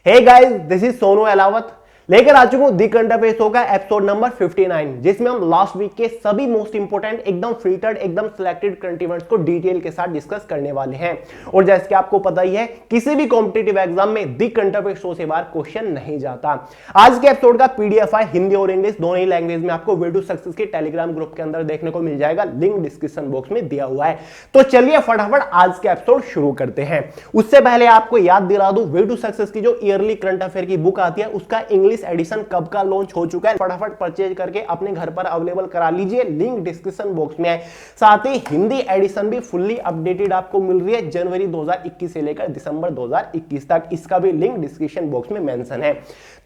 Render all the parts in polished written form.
Hey guys, this is Sonu Alawat लेकर आ चुका हूं दी करंट अफेयर्स शो का एपिसोड नंबर 59, जिसमें हम लास्ट वीक के सभी मोस्ट इंपोर्टेंट एकदम फिल्टर्ड एकदम सिलेक्टेड करंट इवेंट्स को डिटेल के साथ डिस्कस करने वाले हैं। और जैसे कि आपको पता ही है, किसी भी कॉम्पिटिटिव एग्जाम में दी करंट अफेयर्स शो से बाहर क्वेश्चन नहीं जाता। आज के एपिसोड का पीडीएफ है हिंदी और इंग्लिश दोनों ही लैंग्वेज में आपको वे टू सक्सेस के टेलीग्राम ग्रुप के अंदर देखने को मिल जाएगा। लिंक डिस्क्रिप्शन बॉक्स में दिया हुआ है। तो चलिए फटाफट आज के एपिसोड शुरू करते हैं। उससे पहले आपको याद दिला दूं, वे टू सक्सेस की जो ईयरली करंट अफेयर की बुक आती है उसका इंग्लिश एडिशन कब का लॉन्च हो चुका है। फटाफट परचेज करके अपने घर पर अवेलेबल करा लीजिए, लिंक डिस्क्रिप्शन बॉक्स में है। साथ ही हिंदी एडिशन भी फुल्ली अपडेटेड आपको मिल रही है जनवरी 2021 से लेकर दिसंबर 2021 तक। इसका भी लिंक डिस्क्रिप्शन बॉक्स में मेंशन है।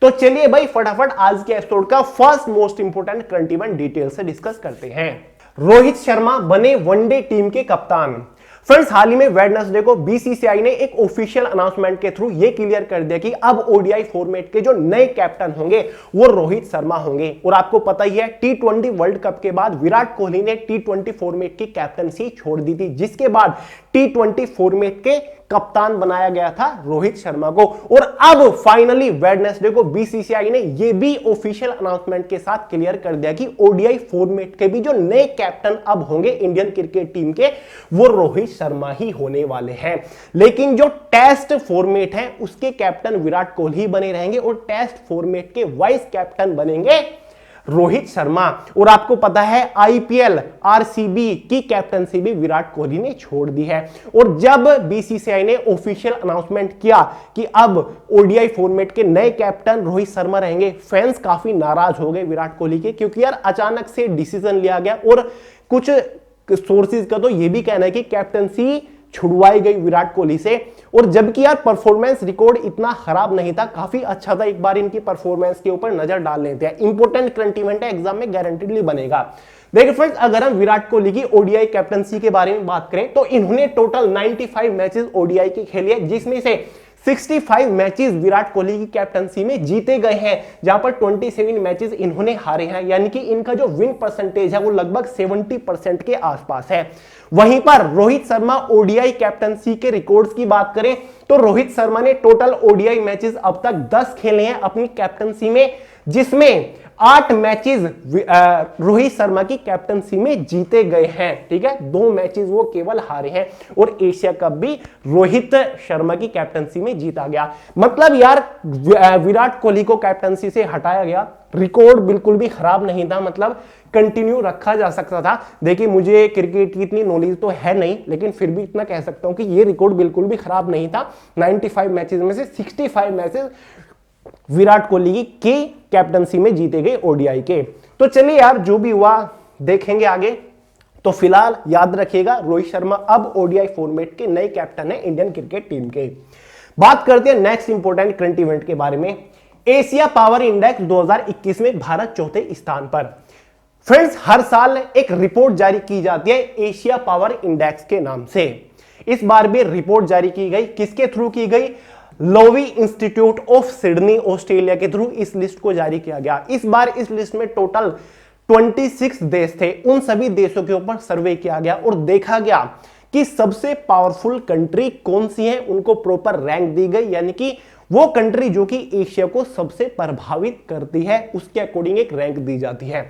तो चलिए भाई फटाफट आज के एपिसोड का first most important current event detail से डिस्कस करते हैं। रोहित शर्मा बने वनडे टीम के कप्तान। फ्रेंड्स, हाल ही में वेडनेसडे को बीसीसीआई ने एक ऑफिशियल अनाउंसमेंट के थ्रू यह क्लियर कर दिया कि अब ओडीआई फॉर्मेट के जो नए कैप्टन होंगे वो रोहित शर्मा होंगे। और आपको पता ही है, टी20 वर्ल्ड कप के बाद विराट कोहली ने टी20 फॉर्मेट की कैप्टनसी छोड़ दी थी, जिसके बाद टी20 फॉर्मेट के कप्तान बनाया गया था रोहित शर्मा को। और अब फाइनली वेडनेसडे को बीसीसीआई ने यह भी ऑफिशियल अनाउंसमेंट के साथ क्लियर कर दिया कि ओडीआई फॉर्मेट के भी जो नए कैप्टन अब होंगे इंडियन क्रिकेट टीम के, वो रोहित शर्मा ही होने वाले हैं। लेकिन जो टेस्ट फॉर्मेट है उसके कैप्टन विराट कोहली बने रहेंगे और टेस्ट फॉर्मेट के वाइस कैप्टन बनेंगे रोहित शर्मा। और आपको पता है, आईपीएल आरसीबी की कैप्टनसी भी विराट कोहली ने छोड़ दी है। और जब बीसीसीआई ने ऑफिशियल अनाउंसमेंट किया कि अब ओडीआई फॉर्मेट के नए कैप्टन रोहित शर्मा रहेंगे, फैंस काफी नाराज हो गए विराट कोहली के, क्योंकि यार अचानक से डिसीजन लिया गया। और कुछ सोर्सेज का तो यह भी कहना है कि कैप्टनसी छुड़वाई गई विराट कोहली से। और जबकि यार परफॉर्मेंस रिकॉर्ड इतना खराब नहीं था, काफी अच्छा था। एक बार इनकी परफॉर्मेंस के ऊपर नजर डाल लेते हैं। इंपॉर्टेंट करंट इवेंट है, एग्जाम में गारंटीडली बनेगा। देखिए फ्रेंड्स, अगर हम विराट कोहली की ओडीआई कैप्टनसी के बारे में बात करें तो इन्होंने टोटल 95 मैचेस ओडीआई के खेले, जिसमें से 65 मैचेस विराट कोहली की कैप्टनसी में जीते गए हैं, जहां पर 27 मैचेस इन्होंने हारे हैं। यानी कि इनका जो विन परसेंटेज है वो लगभग 70% के आसपास है। वहीं पर रोहित शर्मा ओडीआई कैप्टनसी के रिकॉर्ड्स की बात करें तो रोहित शर्मा ने टोटल ओडीआई मैचेस अब तक 10 खेले हैं अपनी कैप्टनसी में, जिसमें 8 मैचेस रोहित शर्मा की कैप्टनसी में जीते गए हैं। ठीक है, 2 मैचेस वो केवल हारे हैं। और एशिया कप भी रोहित शर्मा की कैप्टनसी में जीता गया। मतलब यार विराट कोहली को कैप्टनसी से हटाया गया, रिकॉर्ड बिल्कुल भी खराब नहीं था, मतलब कंटिन्यू रखा जा सकता था। देखिए, मुझे क्रिकेट की इतनी नॉलेज तो है नहीं, लेकिन फिर भी इतना कह सकता हूं कि ये रिकॉर्ड बिल्कुल भी खराब नहीं था। 95 मैचेस में से 65 मैचेस विराट कोहली की कैप्टनसी में जीते गए ओडीआई के। तो चलिए यार, जो भी हुआ देखेंगे आगे। तो फिलहाल याद रखिएगा, रोहित शर्मा अब ओडीआई फॉर्मेट के नए कैप्टन है इंडियन क्रिकेट टीम के। बात करते हैं नेक्स्ट इंपोर्टेंट करंट इवेंट के बारे में। एशिया पावर इंडेक्स 2021 में भारत चौथे स्थान पर। फ्रेंड्स, हर साल एक रिपोर्ट जारी की जाती है एशिया पावर इंडेक्स के नाम से। इस बार भी रिपोर्ट जारी की गई, किसके थ्रू की गई? Loewi institute of Sydney Australia के थ्रू इस लिस्ट को जारी किया गया। इस बार इस लिस्ट में टोटल 26 देश थे। उन सभी देशों के ऊपर सर्वे किया गया और देखा गया कि सबसे पावरफुल कंट्री कौन सी है, उनको प्रॉपर रैंक दी गई। यानी कि वो कंट्री जो कि एशिया को सबसे प्रभावित करती है, उसके अकॉर्डिंग एक रैंक दी जाती है।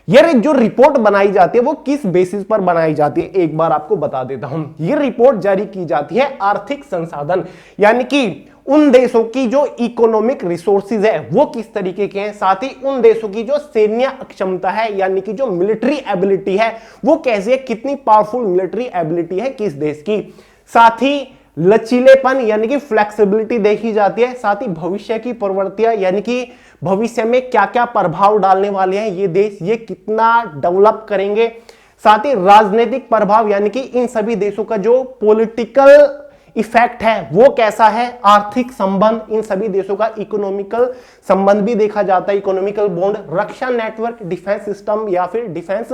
ये जो रिपोर्ट बनाई जाती है वो किस बेसिस पर बनाई जाती है, एक बार आपको बता देता हूं। ये रिपोर्ट जारी की जाती है आर्थिक संसाधन, यानी कि उन देशों की जो इकोनॉमिक रिसोर्सेज है वो किस तरीके के हैं, साथ ही उन देशों की जो सैन्य क्षमता है, यानी कि जो मिलिट्री एबिलिटी है वो कैसे है, कितनी पावरफुल मिलिट्री एबिलिटी है किस देश की। साथ ही लचीलेपन यानी कि फ्लेक्सिबिलिटी देखी जाती है। साथ ही भविष्य की प्रवृत्तियां, यानी कि भविष्य में क्या क्या प्रभाव डालने वाले हैं ये देश, ये कितना डेवलप करेंगे। साथ ही राजनीतिक प्रभाव, यानी कि इन सभी देशों का जो पॉलिटिकल इफेक्ट है वो कैसा है। आर्थिक संबंध, इन सभी देशों का इकोनॉमिकल संबंध भी देखा जाता है, इकोनॉमिकल बॉन्ड, रक्षा नेटवर्क, डिफेंस सिस्टम या फिर डिफेंस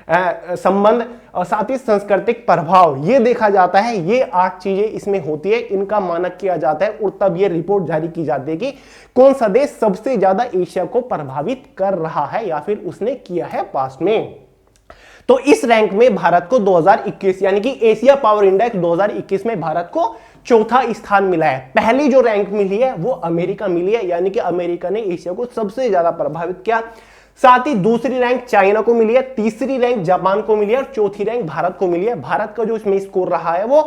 संबंध, और साथ ही सांस्कृतिक प्रभाव ये देखा जाता है। ये 8 चीजें इसमें होती है, इनका मानक किया जाता है और तब ये रिपोर्ट जारी की जाती है कि कौन सा देश सबसे ज्यादा एशिया को प्रभावित कर रहा है या फिर उसने किया है पास्ट में। तो इस रैंक में भारत को 2021 यानी कि एशिया पावर इंडेक्स 2021 में भारत को चौथा स्थान मिला है। पहली जो रैंक मिली है वो अमेरिका मिली है, यानी कि अमेरिका ने एशिया को सबसे ज्यादा प्रभावित किया। साथ ही दूसरी रैंक चाइना को मिली है, तीसरी रैंक जापान को मिली है और चौथी रैंक भारत को मिली है। भारत का जो इसमें स्कोर रहा है वो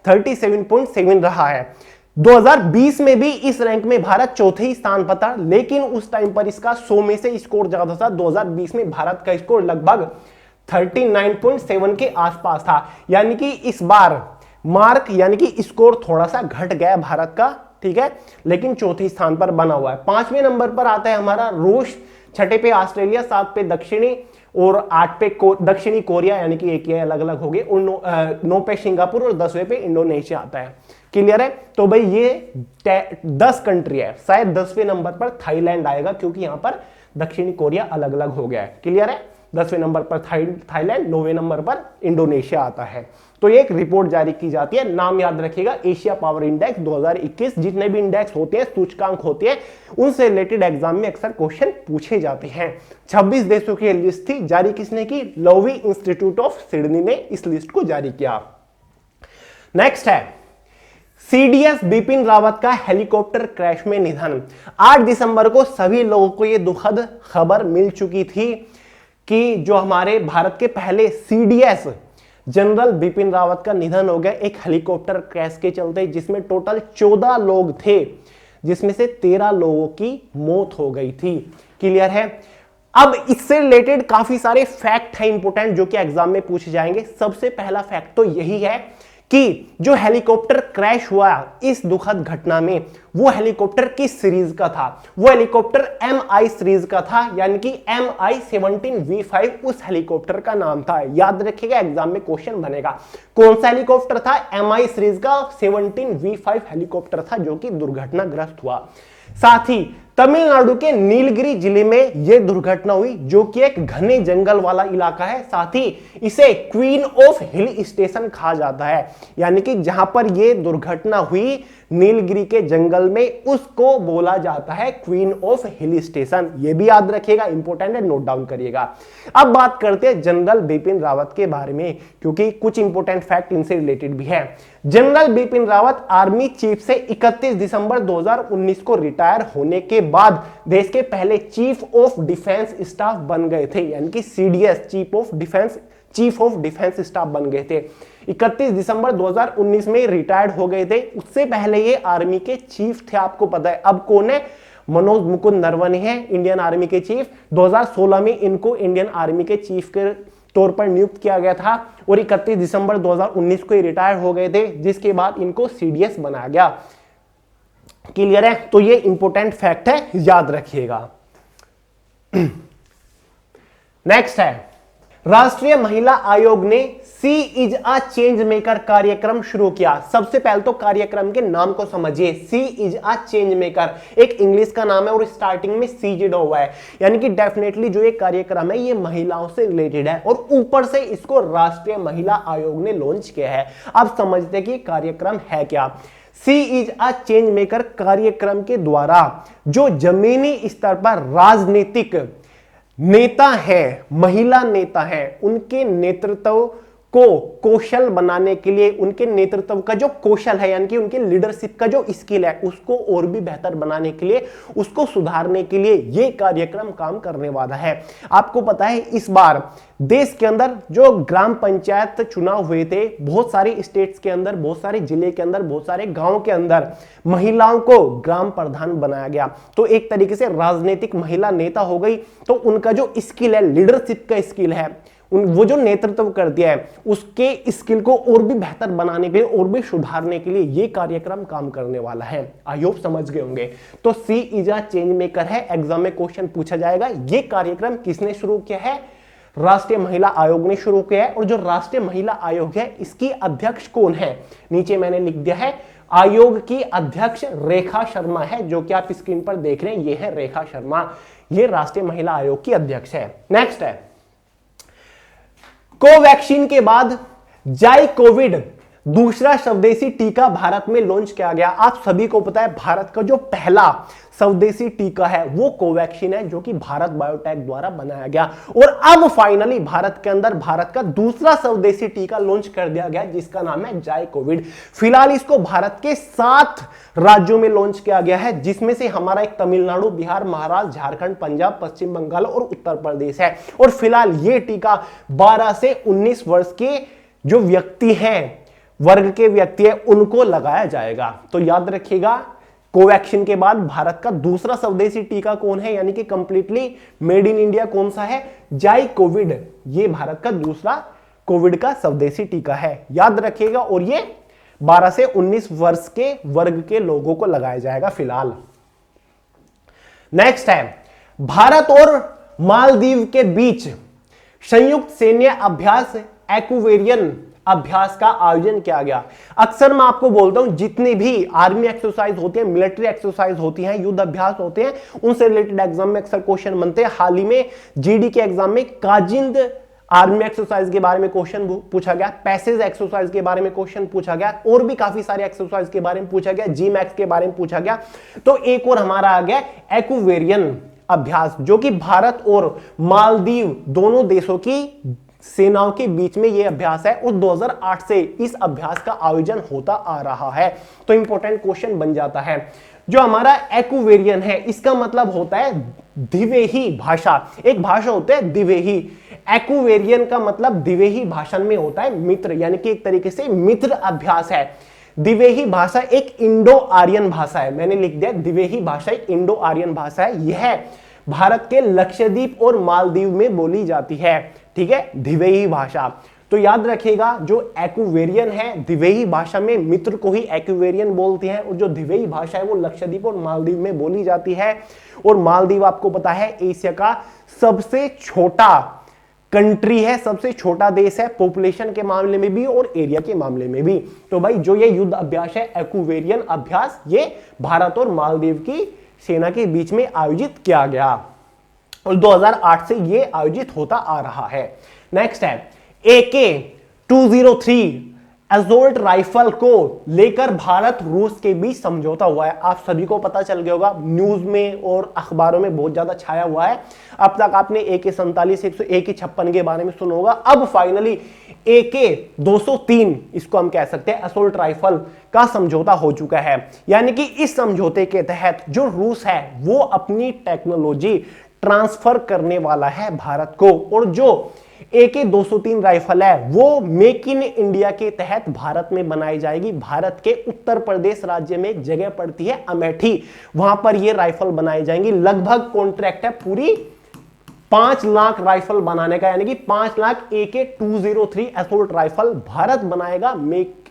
37.7 रहा है। 2020 में भी इस रैंक में भारत चौथे ही स्थान पर था, लेकिन उस टाइम पर इसका 100 में से स्कोर ज्यादा था। 2020 में भारत का स्कोर लगभग 39.7 के आसपास था, यानी कि इस बार मार्क यानी कि स्कोर थोड़ा सा घट गया भारत का, ठीक है, लेकिन चौथे स्थान पर बना हुआ है। 5वें नंबर पर आता है हमारा रूस, 6 पे ऑस्ट्रेलिया, 7 पे दक्षिणी और 8 पे दक्षिणी कोरिया, यानी कि एक ये अलग अलग हो गए, और 9 पे सिंगापुर और 10वें पे इंडोनेशिया आता है। क्लियर है? तो भाई ये 10 कंट्री है। शायद 10वें नंबर पर थाईलैंड आएगा, क्योंकि यहां पर दक्षिणी कोरिया अलग अलग हो गया है। क्लियर है? 10वें नंबर पर थाईलैंड, 9वें नंबर पर इंडोनेशिया आता है। तो ये एक रिपोर्ट जारी की जाती है। नाम याद रखिएगा, एशिया पावर इंडेक्स 2021। जितने भी इंडेक्स होते हैं, सूचकांक होते हैं, उनसे रिलेटेड एग्जाम में अक्सर क्वेश्चन पूछे जाते हैं। 26 देशों की लिस्ट थी, जारी किसने की? लोवी इंस्टीट्यूट ऑफ सिडनी ने इस लिस्ट को जारी किया। नेक्स्ट है सीडीएस बिपिन रावत का हेलीकॉप्टर क्रैश में निधन। 8 दिसंबर को सभी लोगों को यह दुखद खबर मिल चुकी थी कि जो हमारे भारत के पहले सीडीएस जनरल बिपिन रावत का निधन हो गया एक हेलीकॉप्टर क्रैश के चलते, जिसमें टोटल 14 लोग थे, जिसमें से 13 लोगों की मौत हो गई थी। क्लियर है? अब इससे रिलेटेड काफी सारे फैक्ट हैं इंपोर्टेंट, जो कि एग्जाम में पूछे जाएंगे। सबसे पहला फैक्ट तो यही है कि जो हेलीकॉप्टर क्रैश हुआ इस दुखद घटना में, वो हेलीकॉप्टर किस सीरीज का था? वो हेलीकॉप्टर MI सीरीज का था, यानी कि MI-17V5 उस हेलीकॉप्टर का नाम था। याद रखिएगा, एग्जाम में क्वेश्चन बनेगा। कौन सा हेलीकॉप्टर था? MI सीरीज का 17V5 हेलीकॉप्टर था, जो कि दुर्घटनाग्रस्त हुआ। साथ ही तमिलनाडु के नीलगिरी जिले में यह दुर्घटना हुई, जो कि एक घने जंगल वाला इलाका है। साथ ही इसे क्वीन ऑफ हिल स्टेशन कहा जाता है, यानी कि जहां पर यह दुर्घटना हुई नीलगिरी के जंगल में, उसको बोला जाता है क्वीन ऑफ हिल स्टेशन। यह भी याद रखिएगा, इंपॉर्टेंट है, नोट डाउन करिएगा। अब बात करते हैं जनरल बिपिन रावत के बारे में, क्योंकि कुछ इंपॉर्टेंट फैक्ट इनसे रिलेटेड भी है। General Bipin Rawat army chief से 31 दिसंबर 2019 को रिटायर होने के बाद देश के पहले चीफ ऑफ डिफेंस स्टाफ बन गए थे, यानी कि CDS chief of defence staff बन गए थे। 31 दिसंबर 2019 में रिटायर्ड हो गए थे। उससे पहले ये आर्मी के चीफ थे, आपको पता है। अब कौन है? मनोज मुकुंद नरवणे है इंडियन आर्मी के चीफ। 2016 में इनको इंडियन आर्मी के चीफ के तौर पर नियुक्त किया गया था और 31 दिसंबर 2019 को रिटायर हो गए थे, जिसके बाद इनको सीडीएस बनाया गया। क्लियर है? तो ये इंपॉर्टेंट फैक्ट है, याद रखिएगा। नेक्स्ट है राष्ट्रीय महिला आयोग ने सी इज अ चेंज मेकर कार्यक्रम शुरू किया। सबसे पहले तो कार्यक्रम के नाम को समझिए, सी इज अ चेंज मेकर एक इंग्लिश का नाम है और स्टार्टिंग में सी जुड़ा हुआ है, यानी कि डेफिनेटली जो ये कार्यक्रम है ये महिलाओं से रिलेटेड है और ऊपर से इसको राष्ट्रीय महिला आयोग ने लॉन्च किया है। अब समझते हैं कि कार्यक्रम है क्या। सी इज अ चेंज मेकर कार्यक्रम के द्वारा जो जमीनी स्तर पर राजनीतिक नेता है, महिला नेता है, उनके नेतृत्व को कौशल बनाने के लिए, उनके नेतृत्व का जो कौशल है यानी कि उनके लीडरशिप का जो स्किल है उसको और भी बेहतर बनाने के लिए, उसको सुधारने के लिए ये कार्यक्रम काम करने वाला है। आपको पता है इस बार देश के अंदर जो ग्राम पंचायत चुनाव हुए थे, बहुत सारे स्टेट्स के अंदर, बहुत सारे जिले के अंदर, बहुत सारे गांव के अंदर महिलाओं को ग्राम प्रधान बनाया गया। तो एक तरीके से राजनीतिक महिला नेता हो गई, तो उनका जो स्किल है, लीडरशिप का स्किल है, वो जो नेतृत्व कर दिया है, उसके स्किल को और भी बेहतर बनाने के लिए, और भी सुधारने के लिए ये कार्यक्रम काम करने वाला है। आई होप समझ गए होंगे। तो सी इज अ चेंज मेकर है, एग्जाम में क्वेश्चन पूछा जाएगा। ये कार्यक्रम किसने शुरू किया है? राष्ट्रीय महिला आयोग ने शुरू किया है। और जो राष्ट्रीय महिला आयोग है इसकी अध्यक्ष कौन है? नीचे मैंने लिख दिया है, आयोग की अध्यक्ष रेखा शर्मा है, जो कि आप स्क्रीन पर देख रहे हैं, ये है रेखा शर्मा, ये राष्ट्रीय महिला आयोग की अध्यक्ष है। नेक्स्ट है कोवैक्सीन के बाद जाइकोविड दूसरा स्वदेशी टीका भारत में लॉन्च किया गया। आप सभी को पता है भारत का जो पहला स्वदेशी टीका है वो कोवैक्सीन है, जो कि भारत बायोटेक द्वारा बनाया गया। और अब फाइनली भारत के अंदर भारत का दूसरा स्वदेशी टीका लॉन्च कर दिया गया, जिसका नाम है जाई कोविड। फिलहाल इसको भारत के 7 राज्यों में लॉन्च किया गया है, जिसमें से हमारा एक तमिलनाडु, बिहार, महाराष्ट्र, झारखंड, पंजाब, पश्चिम बंगाल और उत्तर प्रदेश है। और फिलहाल ये टीका 12 से 19 वर्ष के जो व्यक्ति हैं, वर्ग के व्यक्ति है, उनको लगाया जाएगा। तो याद रखिएगा, कोवैक्सीन के बाद भारत का दूसरा स्वदेशी टीका कौन है, यानी कि कंप्लीटली मेड इन इंडिया कौन सा है, जाई कोविड। ये भारत का दूसरा कोविड का स्वदेशी टीका है, याद रखिएगा। और ये 12 से 19 वर्ष के वर्ग के लोगों को लगाया जाएगा फिलहाल। नेक्स्ट है, भारत और मालदीव के बीच संयुक्त सैन्य अभ्यास एक्वेरियन अभ्यास का आयोजन किया गया। अक्सर मैं आपको बोलता हूं, जितनी भी आर्मी एक्सरसाइज होती है, मिलिट्री एक्सरसाइज होती हैं, युद्ध अभ्यास होते हैं, उनसे रिलेटेड एग्जाम में अक्सर क्वेश्चन बनते हैं। हाल ही में जीडी के एग्जाम में काजिंद आर्मी एक्सरसाइज के बारे में क्वेश्चन पूछा गया, पैसेज एक्सरसाइज के बारे में क्वेश्चन पूछा गया, और भी काफी सारे एक्सरसाइज के बारे में पूछा गया, जी मैक्स के बारे में पूछा गया। तो एक और हमारा आ गया एक्वेरियन अभ्यास, जो कि भारत और मालदीव दोनों देशों की सेनाओं के बीच में यह अभ्यास है, और 2008 से इस अभ्यास का आयोजन होता आ रहा है। तो इंपॉर्टेंट क्वेश्चन बन जाता है। जो हमारा एक्वेरियन है, इसका मतलब होता है द्विवेही भाषा। एक भाषा होता है द्विवेही, एक्वेरियन का मतलब द्विवेही भाषा में होता है मित्र, यानी कि एक तरीके से मित्र अभ्यास है। द्विवेही भाषा एक इंडो आर्यन भाषा है, मैंने लिख दिया, द्विवेही भाषा एक इंडो आर्यन भाषा है। यह भारत के लक्षद्वीप और मालदीव में बोली जाती है, ठीक है, द्विवेही भाषा। तो याद रखिएगा, जो एक्वेरियन है द्विवेही भाषा में मित्र को ही एक्वेरियन बोलते हैं, और जो द्विवेही भाषा है वो लक्षद्वीप और मालदीव में बोली जाती है। और मालदीव आपको पता है एशिया का सबसे छोटा कंट्री है, सबसे छोटा देश है, पॉपुलेशन के मामले में भी और एरिया के मामले में भी। तो भाई जो ये युद्ध अभ्यास है एक्वेरियन अभ्यास, ये भारत और मालदीव की सेना के बीच में आयोजित किया गया, और 2008 से यह आयोजित होता आ रहा है। नेक्स्ट है, AK-203 असॉल्ट राइफल को लेकर भारत रूस के बीच समझौता हुआ है। आप सभी को पता चल गया होगा, न्यूज में और अखबारों में बहुत ज्यादा छाया हुआ है। अब तक आपने AK-47, AK-56 के बारे में सुना होगा। अब फाइनली AK-203, इसको हम कह सकते हैं असॉल्ट राइफल का समझौता हो चुका है। यानी कि इस समझौते के तहत जो रूस है वो अपनी टेक्नोलॉजी ट्रांसफर करने वाला है भारत को, और जो AK-203 राइफल है वो मेक इन इंडिया के तहत भारत में बनाई जाएगी। भारत के उत्तर प्रदेश राज्य में एक जगह पड़ती है अमेठी, वहां पर ये राइफल बनाई जाएंगी। लगभग कॉन्ट्रैक्ट है पूरी 5 लाख राइफल बनाने का, यानी कि 5 lakh AK-203 assault rifle Bharat बनाएगा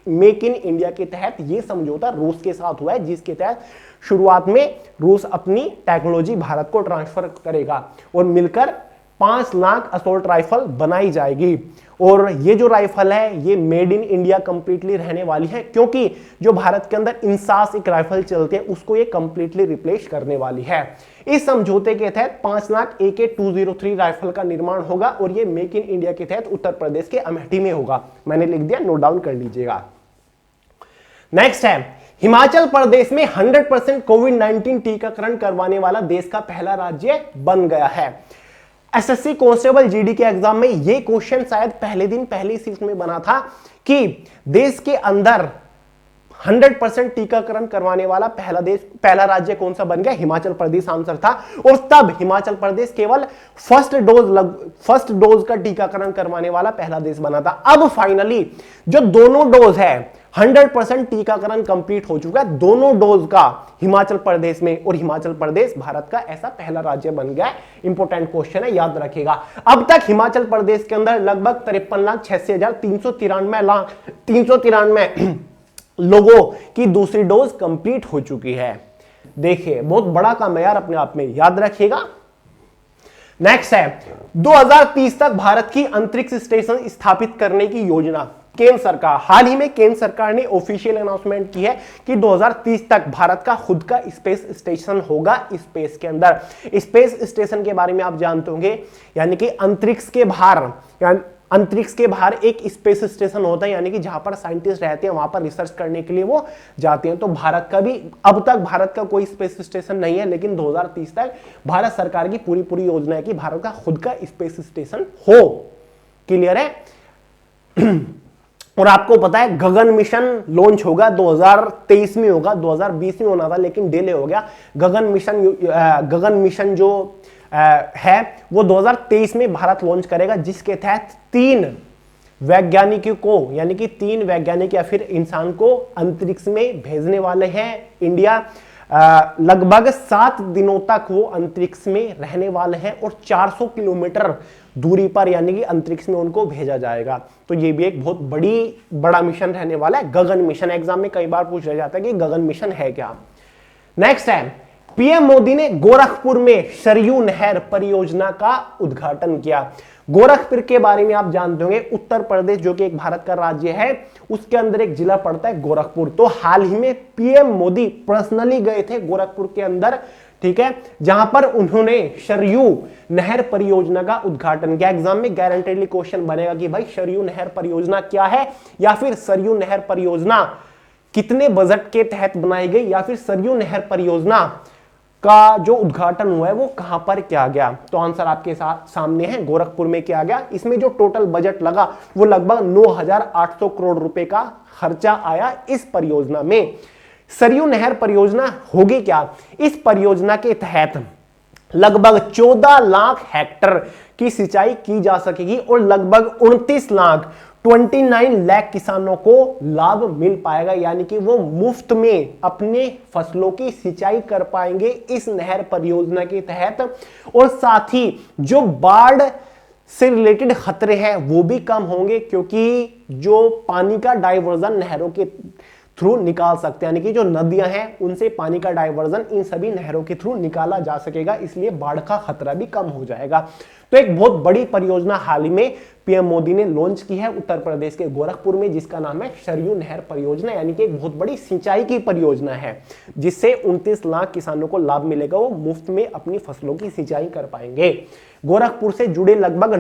मेक इन इंडिया के तहत। यह समझौता रूस के साथ हुआ है, जिसके तहत शुरुआत में रूस अपनी टेक्नोलॉजी भारत को ट्रांसफर करेगा, और मिलकर 5 लाख असॉल्ट राइफल बनाई जाएगी। और ये जो राइफल है ये मेड इन इंडिया कंप्लीटली रहने वाली है, क्योंकि जो भारत के अंदर इंसास एक राइफल चलते हैं उसको ये कंप्लीटली रिप्लेस करने वाली है। इस समझौते के तहत 5 लाख AK-203 राइफल का निर्माण होगा, और ये मेक इन इंडिया के तहत उत्तर प्रदेश के अमेठी में होगा। मैंने लिख दिया, नोट डाउन कर लीजिएगा। नेक्स्ट है, हिमाचल प्रदेश में 100% कोविड-19 टीकाकरण करवाने वाला देश का पहला राज्य बन गया है। एसएससी कांस्टेबल जीडी के एग्जाम में यह क्वेश्चन शायद पहले दिन पहली सीट में बना था कि देश के अंदर 100% टीकाकरण करवाने वाला पहला राज्य कौन सा बन गया, हिमाचल प्रदेश आंसर था। और तब हिमाचल प्रदेश केवल फर्स्ट डोज का टीकाकरण करवाने वाला पहला देश बना था। अब फाइनली जो दोनों डोज है 100% टीकाकरण कंप्लीट हो चुका है दोनों डोज का हिमाचल प्रदेश में, और हिमाचल प्रदेश भारत का ऐसा पहला राज्य बन गया है। इंपॉर्टेंट क्वेश्चन है, याद रखिएगा। अब तक हिमाचल प्रदेश के अंदर लगभग 53,86,393 लोगों की दूसरी डोज कंप्लीट हो चुकी है। देखिए बहुत बड़ा काम है यार अपने आप में, याद रखिएगा। नेक्स्ट है, 2030 तक भारत की अंतरिक्ष स्टेशन स्थापित करने की योजना। केंद्र सरकार, हाल ही में केंद्र सरकार ने ऑफिशियल अनाउंसमेंट की है कि 2030 तक भारत का खुद का स्पेस स्टेशन होगा स्पेस के अंदर। स्पेस स्टेशन के बारे में आप जानते होंगे, यानी कि अंतरिक्ष के बाहर, अंतरिक्ष के बाहर एक स्पेस स्टेशन होता है, यानी कि जहां पर साइंटिस्ट रहते हैं वहां पर रिसर्च करने के लिए वो जाते हैं। तो भारत का भी अब तक भारत का कोई स्पेस स्टेशन नहीं है, लेकिन 2030 तक भारत सरकार की पूरी योजना है कि भारत का खुद का स्पेस स्टेशन हो। क्लियर है? और आपको पता है गगन मिशन लॉन्च होगा 2023 में, होगा 2020 में होना था लेकिन डिले हो गया। गगन मिशन जो है वो 2023 में भारत लॉन्च करेगा, जिसके तहत 3 वैज्ञानिकों को, यानी कि 3 वैज्ञानिक या फिर इंसान को अंतरिक्ष में भेजने वाले हैं इंडिया। लगभग 7 दिनों तक वो अंतरिक्ष में रहने वाले हैं और 400 किलोमीटर दूरी पर, यानी कि अंतरिक्ष में उनको भेजा जाएगा। तो ये भी एक बहुत बड़ा मिशन रहने वाला है, गगन मिशन। एग्जाम में कई बार पूछा जाता है कि गगन मिशन है क्या। नेक्स्ट है, पीएम मोदी ने गोरखपुर में सरयू नहर परियोजना का उद्घाटन किया। गोरखपुर के बारे में आप जानते होंगे, उत्तर प्रदेश जो कि एक भारत का राज्य है, उसके अंदर एक जिला पड़ता है गोरखपुर। तो हाल ही में पीएम मोदी पर्सनली गए थे गोरखपुर के अंदर, ठीक है, जहां पर उन्होंने सरयू नहर परियोजना का उद्घाटन किया। एग्जाम में गारंटेडली क्वेश्चन बनेगा कि भाई सरयू नहर परियोजना क्या है, या फिर सरयू नहर परियोजना कितने बजट के तहत बनाई गई, या फिर सरयू नहर परियोजना का जो उद्घाटन हुआ है वो कहां पर किया गया। तो आंसर आपके सामने है, गोरखपुर में किया गया। इसमें जो टोटल बजट लगा वो लगभग 9,800 करोड़ रुपए का खर्चा आया इस परियोजना में। सरयू नहर परियोजना होगी क्या? इस परियोजना के तहत लगभग 14 लाख हेक्टेयर की सिंचाई की जा सकेगी और लगभग 29 लाख किसानों को लाभ मिल पाएगा, यानी कि वो मुफ्त में अपने फसलों की सिंचाई कर पाएंगे इस नहर परियोजना के तहत। और साथ ही जो बाढ़ से रिलेटेड खतरे हैं वो भी कम होंगे, क्योंकि जो पानी का डाइवर्जन नहरों के थ्रू निकाल सकते हैं, यानी कि जो नदियां हैं उनसे पानी का डाइवर्जन इन सभी नहरों के थ्रू निकाला जा सकेगा, इसलिए बाढ़ का खतरा भी कम हो जाएगा। तो एक बहुत बड़ी परियोजना हाल ही में पीएम मोदी ने लॉन्च की है उत्तर प्रदेश के गोरखपुर में, जिसका नाम है सरयू नहर परियोजना, यानी कि एक बहुत बड़ी सिंचाई की परियोजना है, जिससे 29 लाख किसानों को लाभ मिलेगा, वो मुफ्त में अपनी फसलों की सिंचाई कर पाएंगे। गोरखपुर से जुड़े लगभग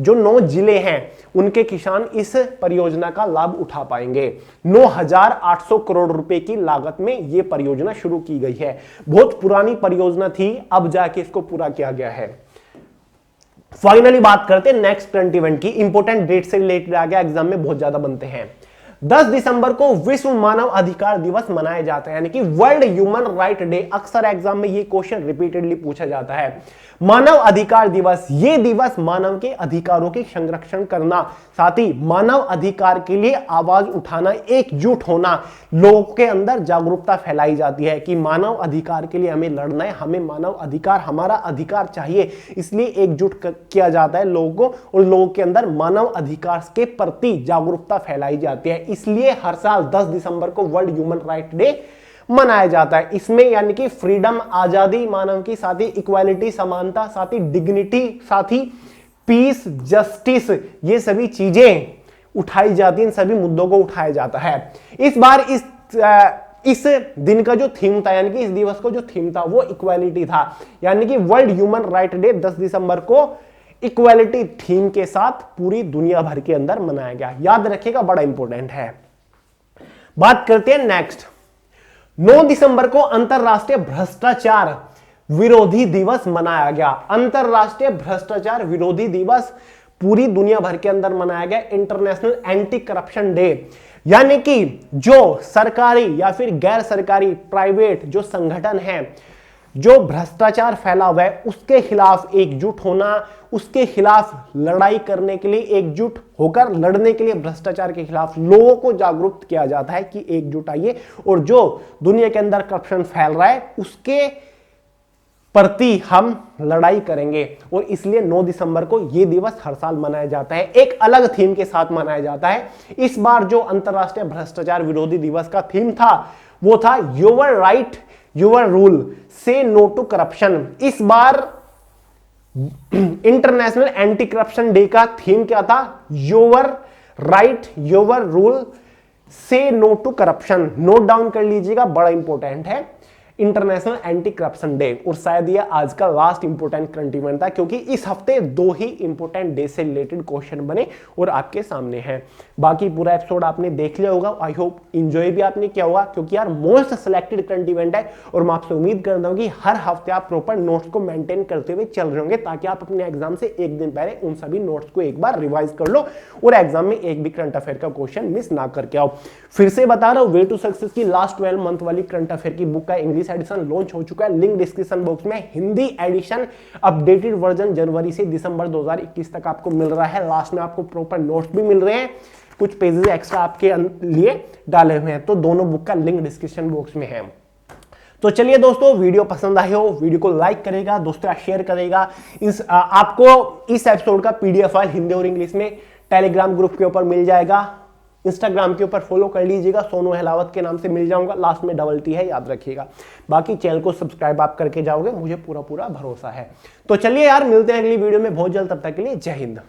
9 जिले हैं उनके किसान इस परियोजना का लाभ उठा पाएंगे। 9,800 करोड़ रुपए की लागत में यह परियोजना शुरू की गई है। बहुत पुरानी परियोजना थी, अब जाके इसको पूरा किया गया है। फाइनली बात करते हैं नेक्स्ट करंट इवेंट की। इंपोर्टेंट डेट से रिलेटेड आ गया, एग्जाम में बहुत ज्यादा बनते हैं। 10 दिसंबर को विश्व मानव अधिकार दिवस मनाया जाता है, यानी कि वर्ल्ड ह्यूमन राइट डे। अक्सर एग्जाम में ये क्वेश्चन रिपीटेडली पूछा जाता है। मानव अधिकार दिवस, ये दिवस मानव के अधिकारों के संरक्षण करना, साथ ही मानव अधिकार के लिए आवाज उठाना, एकजुट होना, लोगों के अंदर जागरूकता फैलाई जाती है कि मानव अधिकार के लिए हमें लड़ना है, हमें मानव अधिकार, हमारा अधिकार चाहिए, इसलिए एकजुट किया जाता है लोगों को, और लोगों के अंदर मानव अधिकार के प्रति जागरूकता फैलाई जाती है। इसलिए हर साल 10 दिसंबर को वर्ल्ड ह्यूमन राइट डे मनाया जाता है। इसमें यानी कि फ्रीडम, आजादी मानव की, साथ ही इक्वालिटी, समानता, साथ ही डिग्निटी, साथ ही पीस, जस्टिस, ये सभी चीजें उठाई जाती हैं, इन सभी मुद्दों को उठाया जाता है। इस बार इस दिन का जो थीम था, यानी कि इस दिवस को जो थीम था वो इक्वालिटी था, यानी कि वर्ल्ड ह्यूमन राइट डे 10 दिसंबर को इक्वालिटी थीम के साथ पूरी दुनिया भर के अंदर मनाया गया। याद रखिएगा, बड़ा इंपॉर्टेंट है। बात करते हैं नेक्स्ट। 9 दिसंबर को अंतरराष्ट्रीय भ्रष्टाचार विरोधी दिवस मनाया गया। अंतरराष्ट्रीय भ्रष्टाचार विरोधी दिवस पूरी दुनिया भर के अंदर मनाया गया। इंटरनेशनल एंटी करप्शन डे, यानी कि जो सरकारी या फिर गैर सरकारी प्राइवेट जो संगठन है जो भ्रष्टाचार फैला हुआ है उसके खिलाफ एकजुट होना, उसके खिलाफ लड़ाई करने के लिए एकजुट होकर लड़ने के लिए भ्रष्टाचार के खिलाफ लोगों को जागरूक किया जाता है कि एकजुट आइए, और जो दुनिया के अंदर करप्शन फैल रहा है उसके प्रति हम लड़ाई करेंगे। और इसलिए 9 दिसंबर को यह दिवस हर साल मनाया जाता है, एक अलग थीम के साथ मनाया जाता है। इस बार जो अंतरराष्ट्रीय भ्रष्टाचार विरोधी दिवस का थीम था वो था your right your rule, say no to corruption. इस बार इंटरनेशनल एंटी करप्शन डे का थीम क्या था? Your right your rule, say no to corruption. Note down कर लीजिएगा, बड़ा इंपॉर्टेंट है। इंटरनेशनल एंटी करप्शन डे, और शायद ये आज का लास्ट इंपोर्टेंट करंट इवेंट था क्योंकि इस हफ्ते 2 ही इंपोर्टेंट डे से रिलेटेड क्वेश्चन बने और आपके सामने हैं। बाकी पूरा एपिसोड आपने देख लिया होगा, आई होप इंजॉय भी आपने किया होगा क्योंकि यार मोस्ट सिलेक्टेड करंट इवेंट है और मैं आपसे उम्मीद करता हूं कि हर हफ्ते आप प्रॉपर नोट्स को मेंटेन करते हुए चल रहे होंगे ताकि आप अपने एग्जाम से एक दिन पहले उन सभी नोट्स को एक बार रिवाइज कर लो और एग्जाम में एक भी करंट अफेयर का क्वेश्चन मिस ना करके आओ। फिर से बता रहा हूं, वे टू सक्सेस की लास्ट 12 मंथ वाली करंट अफेयर की बुक का इंग्लिश एडिशन लॉन्च हो चुका है। लिंक डिस्क्रिप्शन बॉक्स में। हिंदी एडिशन अपडेटेड वर्जन जनवरी से दिसंबर 2021 तक आपको मिल रहा है। लास्ट में आपको प्रॉपर नोट्स भी मिल रहे हैं, कुछ पेजेस एक्स्ट्रा आपके लिए डाले हुए हैं, तो दोनों बुक का लिंक डिस्क्रिप्शन बॉक्स में है। तो चलिए दोस्तों, वीडियो पसंद आए हो वीडियो को लाइक करेगा, दोस्तों शेयर करेगा। आपको इस एपिसोड का पीडीएफ फाइल हिंदी और इंग्लिश में टेलीग्राम ग्रुप के ऊपर मिल जाएगा। इंस्टाग्राम के ऊपर फॉलो कर लीजिएगा, सोनू अहलावत के नाम से मिल जाऊंगा, लास्ट में डबल टी है, याद रखिएगा। बाकी चैनल को सब्सक्राइब आप करके जाओगे, मुझे पूरा भरोसा है। तो चलिए यार, मिलते हैं अगली वीडियो में बहुत जल्द, तब तक के लिए जय हिंद।